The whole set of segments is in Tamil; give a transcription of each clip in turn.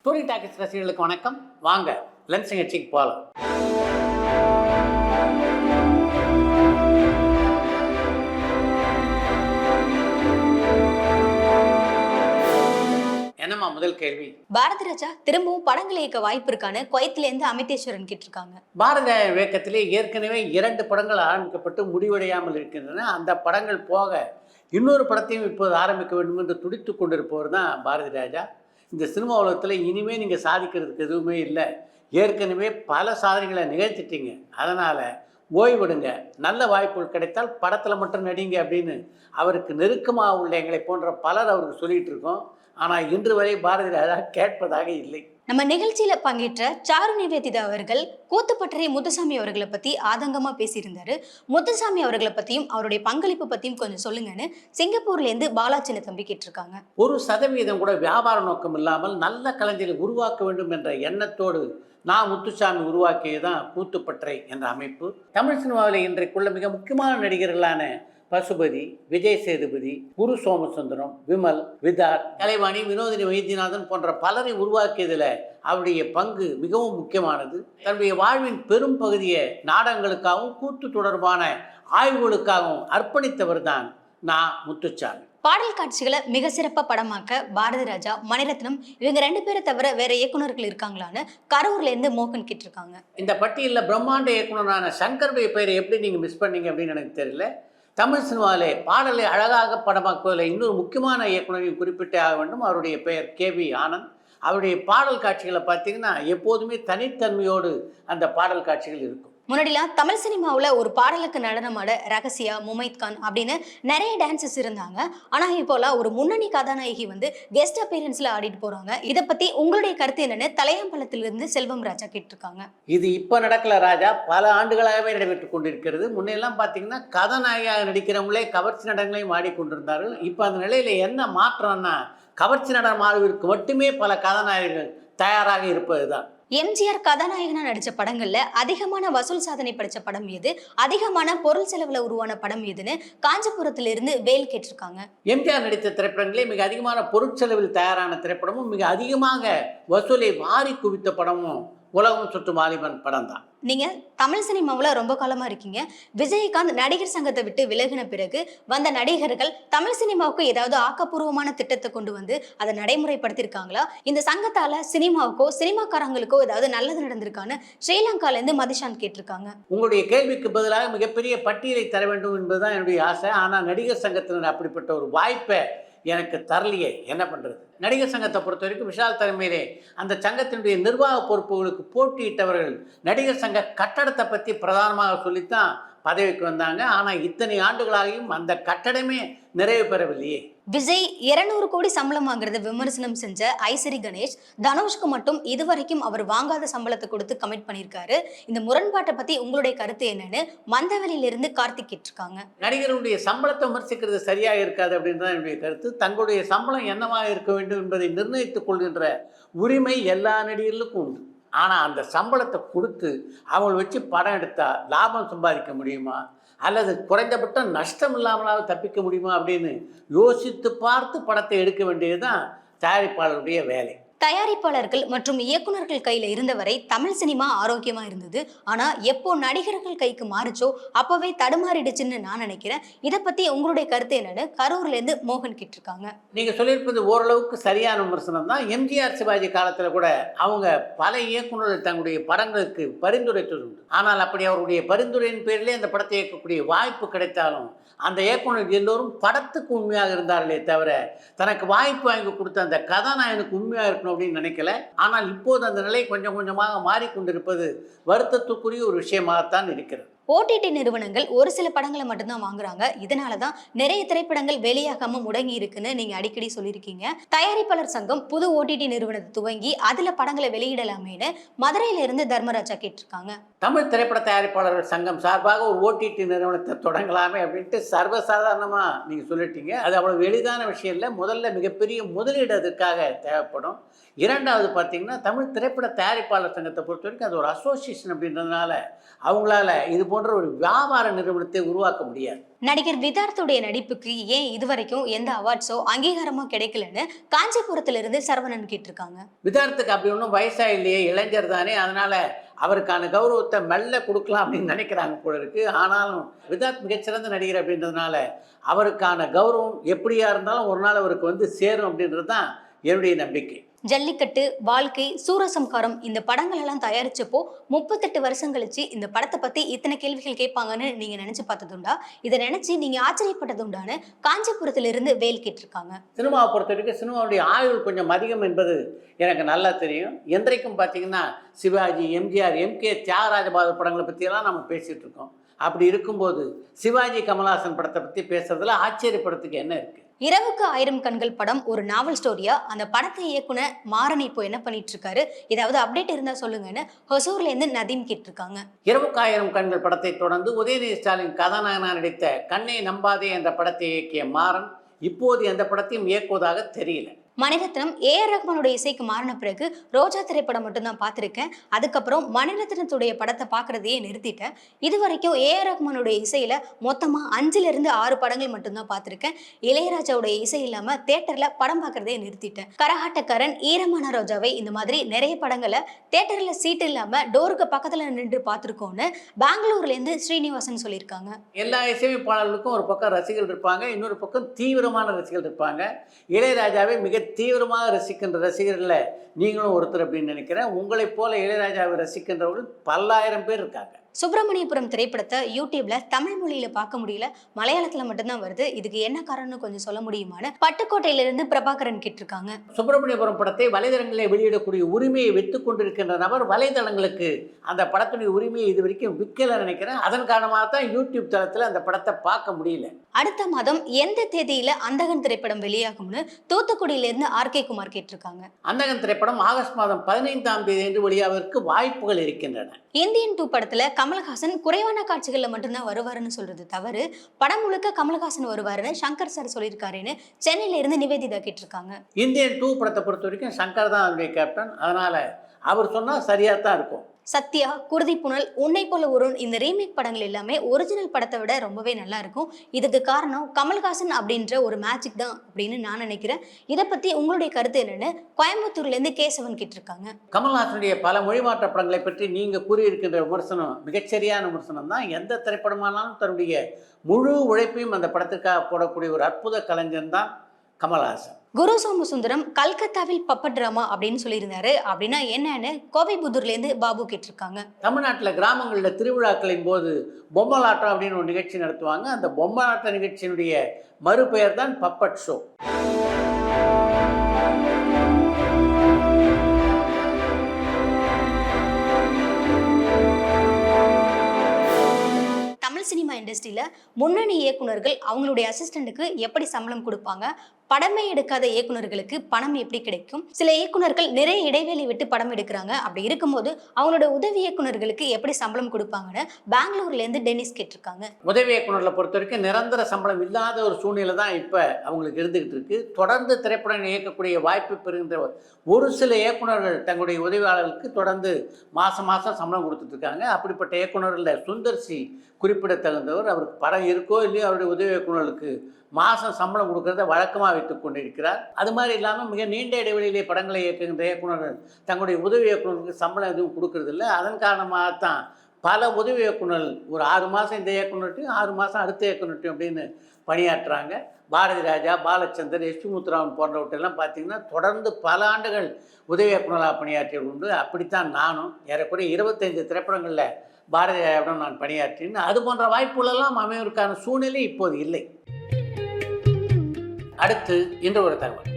டூரிங் டாக்கிஸ் ரசிகர்களுக்கு வணக்கம். வாங்க லென்ஸ் நிகழ்ச்சிக்கு போகலாம். என்னம்மா முதல் கேள்வி? பாரதி ராஜா திரும்பவும் படங்கள் இயக்க வாய்ப்பு இருக்கான்னு குவைத்துல இருந்து அமிதேஸ்வரன் கேட்டிருக்காங்க. பாரத இயக்கத்திலே ஏற்கனவே 2 படங்கள் ஆரம்பிக்கப்பட்டு முடிவடையாமல் இருக்கின்றன. அந்த படங்கள் போக இன்னொரு படத்தையும் இப்போது ஆரம்பிக்க வேண்டும் என்று துடித்து கொண்டிருப்பவர் தான் பாரதி ராஜா. இந்த சினிமா உலகத்தில் இனிமேல் நீங்கள் சாதிக்கிறதுக்கு எதுவுமே இல்லை, ஏற்கனவே பல சாதனைகளை நிகழ்த்திட்டீங்க, அதனால் ஓய்விடுங்க, நல்ல வாய்ப்புகள் கிடைத்தால் படத்தில் மட்டும் நடிங்க அப்படின்னு அவருக்கு நெருக்கமாக உள்ள எங்களை போன்ற பலர் அவருக்கு சொல்லிகிட்டு இருக்கோம். ஆனால் இன்று வரை பாரதி ராஜா கேட்பதாக இல்லை. நம்ம நிகழ்ச்சியில பங்கேற்ற சாரு நிவேதிதா அவர்கள் கூத்துப்பட்டறை முத்துசாமி அவர்களை பத்தி ஆதங்கமா பேசியிருந்தாரு. முத்துசாமி அவர்களை பத்தியும் அவருடைய பங்களிப்பு பத்தியும் கொஞ்சம் சொல்லுங்கன்னு சிங்கப்பூர்ல இருந்து பாலாச்சின்ன தம்பி கேட்டிருக்காங்க. 1% கூட வியாபார நோக்கம் இல்லாமல் நல்ல கலைஞரை உருவாக்க வேண்டும் என்ற எண்ணத்தோடு நான் முத்துசாமி உருவாக்கியதுதான் கூத்துப்பட்டறை என்ற அமைப்பு. தமிழ் சினிமாவில் இன்றைக்குள்ள மிக முக்கியமான நடிகர்களான பசுபதி, விஜய் சேதுபதி, குரு சோமசுந்தரம், விமல், விதார், கலைவாணி, வினோதினி வைத்தியநாதன் போன்ற பலரை உருவாக்கியதில் அவருடைய பங்கு மிகவும் முக்கியமானது. தன்னுடைய வாழ்வின் பெரும் பகுதியை நாடகங்களுக்காகவும் கூத்து தொடர்பான ஆய்வுகளுக்காகவும் அர்ப்பணித்தவர் தான் நான் முத்துசாமி. பாடல் காட்சிகளை மிக சிறப்பா படமாக்க பாரதி ராஜா, மணிரத்னம் இவங்க 2 பேரை தவிர வேற இயக்குநர்கள் இருக்காங்களான்னு கரூர்ல இருந்து மோகன் கேட்டிருக்காங்க. இந்த பட்டியலில் பிரம்மாண்ட இயக்குனரான சங்கருடைய பெயரை எப்படி நீங்கள் மிஸ் பண்ணீங்க அப்படின்னு எனக்கு தெரியல. தமிழ் சினிமாவிலே பாடலை அழகாக படமாக்குவதில் இன்னொரு முக்கியமான இயக்குனரையும் குறிப்பிட்டே ஆக வேண்டும். அவருடைய பெயர் கேவி ஆனந்த். அவருடைய பாடல் காட்சிகளை பார்த்தீங்கன்னா எப்போதுமே தனித்தன்மையோடு அந்த பாடல் காட்சிகள் இருக்கும். முன்னாடிலாம் தமிழ் சினிமாவில் ஒரு பாடலுக்கு நடனமாட ரகசியா, முமைத் கான் அப்படின்னு நிறைய டான்சஸ் இருந்தாங்க. ஆனால் இப்போலாம் ஒரு முன்னணி கதாநாயகி கெஸ்ட் அப்பீரன்ஸ்ல ஆடிட்டு போறாங்க. இதை பத்தி உங்களுடைய கருத்து என்னன்னு தலையாம்பலத்திலிருந்து செல்வம் ராஜா கேட்டிருக்காங்க. இது இப்போ நடக்கல ராஜா, பல ஆண்டுகளாகவே நடைபெற்று கொண்டிருக்கிறது. முன்னெல்லாம் பார்த்தீங்கன்னா கதாநாயகியாக நடிக்கிறவங்களே கவர்ச்சி நடனங்களையும் ஆடிக்கொண்டிருந்தார்கள். இப்போ அந்த நிலையில் என்ன மாற்றம்னா கவர்ச்சி நடனம் ஆடுவதற்கு மட்டுமே பல கதாநாயகர்கள் தயாராக இருப்பது தான். எம்ஜிஆர் கதாநாயகனா நடிச்ச படங்கள்ல அதிகமான வசூல் சாதனை படைச்ச படம் எது, அதிகமான பொருள் செலவுல உருவான படம் எதுன்னு காஞ்சிபுரத்துல இருந்து வேல் கேட்டிருக்காங்க. எம்ஜிஆர் நடித்த திரைப்படங்களே மிக அதிகமான பொருட்செலவில் தயாரான திரைப்படமும் மிக அதிகமாக வசூலை வாரி குவித்த படமும் உலகம் சுற்றும் வாலிபன் படம் தான். நீங்க தமிழ் சினிமாவில் ரொம்ப காலமா இருக்கீங்க. விஜயகாந்த் நடிகர் சங்கத்தை விட்டு விலகின பிறகு வந்த நடிகர்கள் தமிழ் சினிமாவுக்கு ஏதாவது ஆக்கப்பூர்வமான திட்டத்தை கொண்டு அதை நடைமுறைப்படுத்தியிருக்காங்களா? இந்த சங்கத்தால சினிமாவுக்கோ சினிமாக்காரங்களுக்கோ ஏதாவது நல்லது நடந்திருக்கான்னு ஸ்ரீலங்கால இருந்து மதிஷாந்த் கேட்டிருக்காங்க. உங்களுடைய கேள்விக்கு பதிலாக மிகப்பெரிய பட்டியலை தர வேண்டும் என்பதுதான் என்னுடைய ஆசை. ஆனால் நடிகர் சங்கத்தினர் அப்படிப்பட்ட ஒரு வாய்ப்பை எனக்கு தரலையே, என்ன பண்ணுறது? நடிகர் சங்கத்தை பொறுத்த வரைக்கும் விஷால் தலைமையிலே அந்த சங்கத்தினுடைய நிர்வாக பொறுப்புகளுக்கு போட்டியிட்டவர்கள் நடிகர் சங்க கட்டடத்தை பற்றி பிரதானமாக சொல்லித்தான் பதவிக்கு வந்தாங்க. ஆனால் இத்தனை ஆண்டுகளாகியும் அந்த கட்டடமே நிறைவு பெறவில்லையே. விஜய் 200 கோடி சம்பளம் வாங்குறத விமர்சனம் செஞ்ச ஐசரி கணேஷ் தனுஷ்க்கு மட்டும் இதுவரைக்கும் அவர் வாங்காத சம்பளத்தை கொடுத்து கமிட் பண்ணியிருக்காரு. இந்த முரண்பாட்டை பத்தி உங்களுடைய கருத்து என்னன்னு மந்தவெளியிலிருந்து கார்த்திக் கேட்டிருக்காங்க. நடிகர்களுடைய சம்பளத்தை விமர்சிக்கிறது சரியாக இருக்காது அப்படின்னு தான் என்னுடைய கருத்து. தங்களுடைய சம்பளம் என்னவாக இருக்க வேண்டும் என்பதை நிர்ணயித்துக் கொள்கின்ற உரிமை எல்லா நடிகர்களுக்கும் உண்டு. ஆனால் அந்த சம்பளத்தை கொடுத்து அவங்களை வச்சு படம் எடுத்தால் லாபம் சம்பாதிக்க முடியுமா அல்லது குறைந்தபட்ச நஷ்டம் இல்லாமலாவது தப்பிக்க முடியுமா அப்படின்னு யோசித்து பார்த்து படத்தை எடுக்க வேண்டியது தான் தயாரிப்பாளருடைய வேலை. தயாரிப்பாளர்கள் மற்றும் இயக்குநர்கள் கையில இருந்தவரை தமிழ் சினிமா ஆரோக்கியமா இருந்தது. ஆனா எப்போ நடிகர்கள் கைக்கு மாறுச்சோ அப்பவே தடுமாறிடுச்சுன்னு நான் நினைக்கிறேன். இதை பத்தி உங்களுடைய கருத்து என்னன்னு கரூர்ல இருந்து மோகன் கேட்டிருக்காங்க. நீங்க சொல்லியிருப்பது ஓரளவுக்கு சரியான விமர்சனம் தான். எம்ஜிஆர் சிவாஜி காலத்துல கூட அவங்க பல இயக்குநர்கள் தங்களுடைய படங்களுக்கு பரிந்துரைத்தது உண்டு. ஆனால் அப்படி அவருடைய பரிந்துரையின் பேரிலே அந்த படத்தை இயக்கக்கூடிய வாய்ப்பு கிடைத்தாலும் அந்த இயக்குநர்கள் எல்லோரும் படத்துக்கு உண்மையாக இருந்தார்களே தவிர தனக்கு வாய்ப்பு வாங்கி கொடுத்த அந்த கதாநாயகனுக்கு உண்மையாக இருக்கணும் அப்படின்னு நினைக்கல. ஆனால் இப்போது அந்த நிலை கொஞ்சம் கொஞ்சமாக மாறிக்கொண்டிருப்பது வருத்தத்துக்குரிய ஒரு விஷயமாகத்தான் இருக்கிறது. ஓடிடி நிறுவனங்கள் ஒரு சில படங்களை மட்டும்தான் வாங்குறாங்க. இதனாலதான் நிறைய திரைப்படங்கள் வெளியாகாம முடங்கி இருக்குன்னு நீங்க அடிக்கடி சொல்லியிருக்கீங்க. தயாரிப்பாளர் சங்கம் புது ஓடிடி நிறுவனத்தை துவங்கி அதுல படங்களை வெளியிடலாமேன்னு மதுரையில இருந்து தர்மராஜா கேட்டிருக்காங்க. தமிழ் திரைப்பட தயாரிப்பாளர்கள் சங்கம் சார்பாக ஒரு ஓடிடி நிறுவனத்தை தொடங்கலாமே அப்படின்ட்டு சர்வசாதாரணமா நீங்க சொல்லிட்டீங்க. அது அவ்வளவு எளிதான விஷயம் இல்லை. முதல்ல மிகப்பெரிய முதலீடு அதுக்காக தேவைப்படும். இரண்டாவது பார்த்தீங்கன்னா தமிழ் திரைப்பட தயாரிப்பாளர் சங்கத்தை பொறுத்த வரைக்கும் அது ஒரு அசோசியேஷன் அப்படின்றதுனால அவங்களால இது போன்ற ஒரு வியாபார நிறுவனத்தை உருவாக்க முடியாது. நடிகர் விதார்த்துடைய நடிப்புக்கு ஏன் இதுவரைக்கும் எந்த அவார்ட்ஸோ அங்கீகாரமோ கிடைக்கலன்னு காஞ்சிபுரத்திலிருந்து சரவணன் கேட்டிருக்காங்க. விதார்த்துக்கு அப்படி ஒன்றும் வயசா இல்லையே, இளைஞர் தானே, அதனால அவருக்கான கௌரவத்தை மெல்ல கொடுக்கலாம் அப்படின்னு நினைக்கிறாங்க போல இருக்கு. ஆனாலும் விதார்த் மிகச்சிறந்த நடிகர் அப்படின்றதுனால அவருக்கான கௌரவம் எப்படியா இருந்தாலும் ஒரு நாள் அவருக்கு வந்து சேரும் அப்படின்றது தான் என்னுடைய நம்பிக்கை. ஜல்லிக்கட்டு, வாழ்க்கை, சூரசம்காரம் இந்த படங்கள் எல்லாம் தயாரிச்சப்போ 38 வருஷம் கழிச்சு இந்த படத்தை பத்தி இத்தனை கேள்விகள் கேட்பாங்கன்னு நீங்க நினைச்சு பார்த்ததுண்டா? இதை நினைச்சு நீங்க ஆச்சரியப்பட்டதுண்டான்னு காஞ்சிபுரத்திலிருந்து வேல் கேட்டிருக்காங்க. சினிமாவை பொறுத்த வரைக்கும் சினிமாவுடைய ஆயுள் கொஞ்சம் அதிகம் என்பது எனக்கு நல்லா தெரியும். என்றைக்கும் பார்த்தீங்கன்னா சிவாஜி, எம்ஜிஆர், எம்கே, தியாகராஜ பாகவதர் படங்களை பற்றியெல்லாம் நம்ம பேசிகிட்டு இருக்கோம். அப்படி இருக்கும்போது சிவாஜி கமல்ஹாசன் படத்தை பற்றி பேசுறதுல ஆச்சரியப்படுறதுக்கு என்ன இருக்குது? இரவுக்கு 1000 கண்கள் படம் ஒரு நாவல் ஸ்டோரியா? அந்த படத்தை இயக்குனர் மாறன் இப்போ என்ன பண்ணிட்டு இருக்காரு? ஏதாவது அப்டேட் இருந்தா சொல்லுங்கன்னு ஹொசூர்ல இருந்து நதீம் கேட்டிருக்காங்க. இரவுக்கு 1000 கண்கள் படத்தை தொடர்ந்து உதயநிதி ஸ்டாலின் கதாநாயகனாக நடித்த கண்ணை நம்பாதே என்ற படத்தை இயக்கிய மாறன் இப்போது எந்த படத்தையும் இயக்குவதாக தெரியல. மணிரத்னம் ஏஆர் ரஹ்மானுடைய இசைக்கு மாறின பிறகு ரோஜா திரைப்படம் மட்டும்தான் பார்த்துருக்கேன். அதுக்கப்புறம் மணிரத்னத்துடைய படத்தை பார்க்கறதையே நிறுத்திட்டேன். இது வரைக்கும் ஏஆர் ரஹ்மானுடைய இசையில மொத்தமா 5லிருந்து 6 படங்கள் மட்டும்தான் பார்த்துருக்கேன். இளையராஜாவுடைய இசை இல்லாம தியேட்டர்ல படம் பார்க்கறதே நிறுத்திட்டேன். கரகாட்டக்காரன், ஈரமான ரோஜாவை இந்த மாதிரி நிறைய படங்களை தியேட்டர்ல சீட் இல்லாம டோருக்கு பக்கத்துல நின்று பார்த்துருக்கோம்னு பெங்களூர்ல இருந்து ஸ்ரீனிவாசன் சொல்லியிருக்காங்க. எல்லா இசையமைப்பாளர்களுக்கும் ஒரு பக்கம் ரசிகர்கள் இருப்பாங்க, இன்னொரு பக்கம் தீவிரமான ரசிகர்கள் இருப்பாங்க. இளையராஜாவை மிக தீவிரமாக ரசிக்கின்ற ரசிகர்களில் நீங்களும் ஒருத்தர் அப்படின்னு நினைக்கிறேன். உங்களைப் போல இளையராஜாவை ரசிக்கின்றவர்கள் பல்லாயிரம் பேர் இருக்காங்க. சுப்பிரமணியபுரம் திரைப்படத்தை யூடியூப்ல தமிழ் மொழியில பார்க்க முடியல, மலையாளத்துல மட்டும்தான் வருது. இதுக்கு என்ன காரணம்னு கொஞ்சம் சொல்ல முடியுமான்னு பட்டுக்கோட்டையிலிருந்து பிரபாகரன் கேட்டிருக்காங்க. சுப்பிரமணியபுரம் படத்தை வலைதளங்களில் வெளியிடக்கூடிய உரிமையை விற்றுக் கொண்டிருக்கின்ற நபர் வலைதளங்களுக்கு அந்த படத்துடைய உரிமையை இது வரைக்கும் விற்கல நினைக்கிறேன். அதன் காரணமாக தான் யூடியூப் தளத்தில் அந்த படத்தை பார்க்க முடியல. அடுத்த மாதம் எந்த தேதியில அந்தகன் திரைப்படம் வெளியாகும்னு தூத்துக்குடியிலிருந்து ஆர்கே குமார் கேட்டிருக்காங்க. அந்தகன் திரைப்படம் ஆகஸ்ட் மாதம் 15ஆம் தேதி என்று வெளியாவதற்கு வாய்ப்புகள் இருக்கின்றன. இந்தியன் 2 படத்துல கமல்ஹாசன் குறைவான காட்சிகள்ல மட்டும்தான் வருவாருன்னு சொல்றது தவறு. படம் முழுக்க கமல்ஹாசன் வருவாருன்னு சங்கர் சார் சொல்லியிருக்காருன்னு சென்னையில இருந்து நிவேதிதா கேட்டிருக்காங்க. இந்தியன் 2 படத்தை பொறுத்த வரைக்கும் சங்கர் தான் அவருடைய கேப்டன். அதனால அவர் சொன்னா சரியா தான் இருக்கும். சத்யா, குருதி புனல், உன்னை போல ஒருவன் இந்த ரீமேக் படங்கள் எல்லாமே ஒரிஜினல் படத்தை விட ரொம்பவே நல்லா இருக்கும். இதுக்கு காரணம் கமல்ஹாசன் அப்படின்ற ஒரு மேஜிக் தான் அப்படின்னு நான் நினைக்கிறேன். இதை பத்தி உங்களுடைய கருத்து என்னன்னு கோயம்புத்தூர்ல இருந்து கேசவன் கேட்டிருக்காங்க. கமல்ஹாசனுடைய பல மொழிமாற்ற படங்களை பற்றி நீங்க கூறியிருக்கின்ற விமர்சனம் மிகச்சரியான விமர்சனம் தான். எந்த திரைப்படமானாலும் தன்னுடைய முழு உழைப்பையும் அந்த படத்திற்காக போடக்கூடிய ஒரு அற்புத கலைஞன் தான் கமல்ஹாசன். குரு சோமசுந்தரம் கல்கத்தாவில் பப்பட் டிராமா அப்படின்னு சொல்லியிருந்தாரு. அப்படின்னா என்னன்னு கோவைபுத்தூர்ல இருந்து பாபு கேட்டிருக்காங்க. தமிழ்நாட்டில் கிராமங்களில் திருவிழாக்களின் போது பொம்மலாட்டம் அப்படின்னு ஒரு நிகழ்ச்சி நடத்துவாங்க. அந்த பொம்மலாட்ட நிகழ்ச்சியினுடைய மறுபெயர் தான் பப்பட் ஷோ. தமிழ் சினிமா இண்டஸ்ட்ரியில முன்னணி இயக்குனர்கள் அவங்களுடைய அசிஸ்டண்ட்டுக்கு எப்படி சம்பளம் கொடுப்பாங்க? படமே எடுக்காத இயக்குனர்களுக்கு பணம் எப்படி கிடைக்கும்? சில இயக்குனர்கள் நிறைய இடைவேளை விட்டு படம் எடுக்கிறாங்க. அப்படி இருக்கும்போது அவங்களோட உதவி இயக்குனர்களுக்கு எப்படி சம்பளம் கொடுப்பாங்கன்னு பெங்களூர்ல இருந்து டென்னிஸ் கேட்டிருக்காங்க. உதவி இயக்குனர்களை பொறுத்த வரைக்கும் நிரந்தர சம்பளம் இல்லாத ஒரு சூழ்நிலை தான் இப்போ அவங்களுக்கு இருந்துகிட்டு இருக்கு. தொடர்ந்து திரைப்படம் இயக்கக்கூடிய வாய்ப்பு பெறுகின்ற ஒரு சில இயக்குனர்கள் தங்களுடைய உதவியாளர்களுக்கு தொடர்ந்து மாதம் சம்பளம் கொடுத்துட்டு இருக்காங்க. அப்படிப்பட்ட இயக்குனர்களில் சுந்தர் சி குறிப்பிடத்தகுந்தவர். அவருக்கு படம் இருக்கோ இல்லையோ அவருடைய உதவி இயக்குனர்களுக்கு மாதம் சம்பளம் கொடுக்கறத வழக்கமாக வைத்துக் கொண்டிருக்கிறார். அது மாதிரி இல்லாமல் மிக நீண்ட இடைவெளியிலே படங்களை இயக்குகின்ற இயக்குனர்கள் தங்களுடைய உதவி இயக்குனருக்கு சம்பளம் எதுவும் கொடுக்கறதில்லை. அதன் காரணமாகத்தான் பல உதவி இயக்குனர்கள் ஒரு 6 மாதம் இந்த இயக்குனர்ட்டையும் 6 மாதம் அடுத்த இயக்குனர்ட்டையும் அப்படின்னு பணியாற்றுறாங்க. பாரதி ராஜா, பாலச்சந்தர், எஸ் பி முத்துராமன் போன்றவற்றெல்லாம் பார்த்திங்கன்னா தொடர்ந்து பல ஆண்டுகள் உதவி இயக்குனராக பணியாற்றியது உண்டு. அப்படித்தான் நானும் ஏறக்குறைய 25 திரைப்படங்களில் பாரதி ராஜாவிடம் நான் பணியாற்றினேன். அது போன்ற வாய்ப்புகளெல்லாம் அமைவதற்கான சூழ்நிலை இப்போது இல்லை. அடுத்து இன்று ஒரு தகவல்.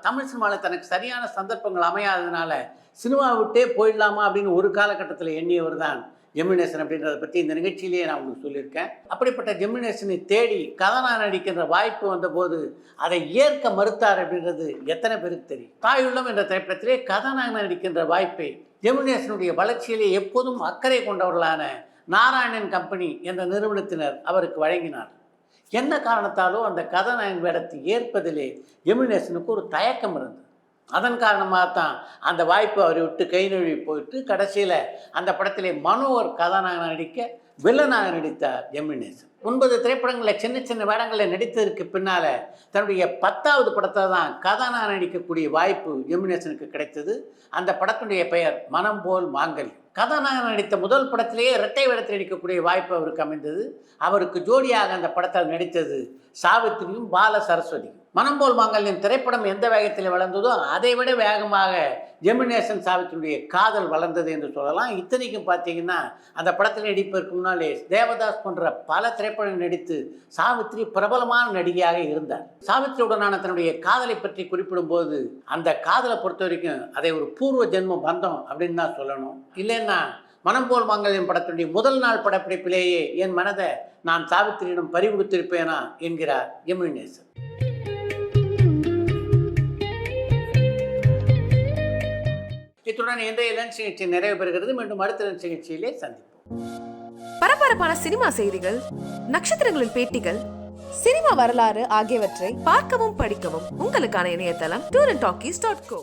தமிழ் சினிமாவில் தனக்கு சரியான சந்தர்ப்பங்கள் அமையாததுனால சினிமா விட்டே போயிடலாமா அப்படின்னு ஒரு காலகட்டத்தில் எண்ணியவர் தான் ஜெமினேசன் அப்படின்றத பற்றி இந்த நிகழ்ச்சியிலேயே நான் உங்களுக்கு சொல்லியிருக்கேன். அப்படிப்பட்ட ஜெமினேசனை தேடி கதாநாயகன் நடிக்கின்ற வாய்ப்பு வந்தபோது அதை ஏற்க மறுத்தார் அப்படின்றது எத்தனை பேருக்கு தெரியும்? தாயுள்ளம் என்ற திரைப்படத்திலே கதாநாயகன் நடிக்கின்ற வாய்ப்பை ஜெமினேசனுடைய வளர்ச்சியிலே எப்போதும் அக்கறை கொண்டவர்களான நாராயணன் கம்பெனி என்ற நிறுவனத்தினர் அவருக்கு வழங்கினார். என்ன காரணத்தாலோ அந்த கதாநாயகன் வேடத்தை ஏற்பதிலே எமினேஷனுக்கு ஒரு தயக்கம் இருந்தது. அதன் காரணமாக தான் அந்த வாய்ப்பு அவரை விட்டு கை நழுவி போயிட்டு கடைசியில் அந்த படத்திலே மனோவர் கதாநாயகனாக நடிக்க வில்லனாக நடித்தார் எமினேஷன். 9 திரைப்படங்களில் சின்ன சின்ன வேடங்களில் நடித்ததற்கு பின்னால் தன்னுடைய 10வது படத்தில் தான் கதாநாயகன் நடிக்கக்கூடிய வாய்ப்பு எமினேஷனுக்கு கிடைத்தது. அந்த படத்தினுடைய பெயர் மனம் போல் மாங்கல்யம். கதாநாயகன் நடித்த முதல் படத்திலேயே இரட்டை வேடத்தில் நடிக்கக்கூடிய வாய்ப்பு அவருக்கு அமைந்தது. அவருக்கு ஜோடியாக அந்த படத்தில் நடித்தது சாவித்திரியும் பால சரஸ்வதியும். மனம் போல் மாங்கல்யம் திரைப்படம் எந்த வேகத்தில் வளர்ந்ததோ அதை விட வேகமாக எமினேஷன் சாவித்திரியுடைய காதல் வளர்ந்தது என்று சொல்லலாம். இத்தனைக்கும் பார்த்தீங்கன்னா அந்த படத்தில் நடிப்பதற்கு முன்னாலே தேவதாஸ் போன்ற பல திரைப்படங்கள் நடித்து சாவித்திரி பிரபலமான நடிகையாக இருந்தார். சாவித்திரியுடனான தன்னுடைய காதலை பற்றி குறிப்பிடும்போது அந்த காதலை பொறுத்த வரைக்கும் அதை ஒரு பூர்வ ஜென்ம பந்தம் அப்படின்னு தான் சொல்லணும். இல்லைன்னா மனம் போல் மாங்கல்யம் படத்தினுடைய முதல் நாள் படப்பிடிப்பிலேயே என் மனதை நான் சாவித்திரியிடம் பறிகொடுத்திருப்பேனா என்கிறார் எமினேஷன். இத்துடன் இன்றைய லன்ச் நிகழ்ச்சி நிறைவு பெறுகிறது. மீண்டும் அடுத்த லன்ச் நிகழ்ச்சியிலே சந்திப்போம். பரபரப்பான சினிமா செய்திகள், நட்சத்திரங்களின் பேட்டிகள், சினிமா வரலாறு ஆகியவற்றை பார்க்கவும் படிக்கவும் உங்களுக்கான இணையதளம் tourantalkies.co.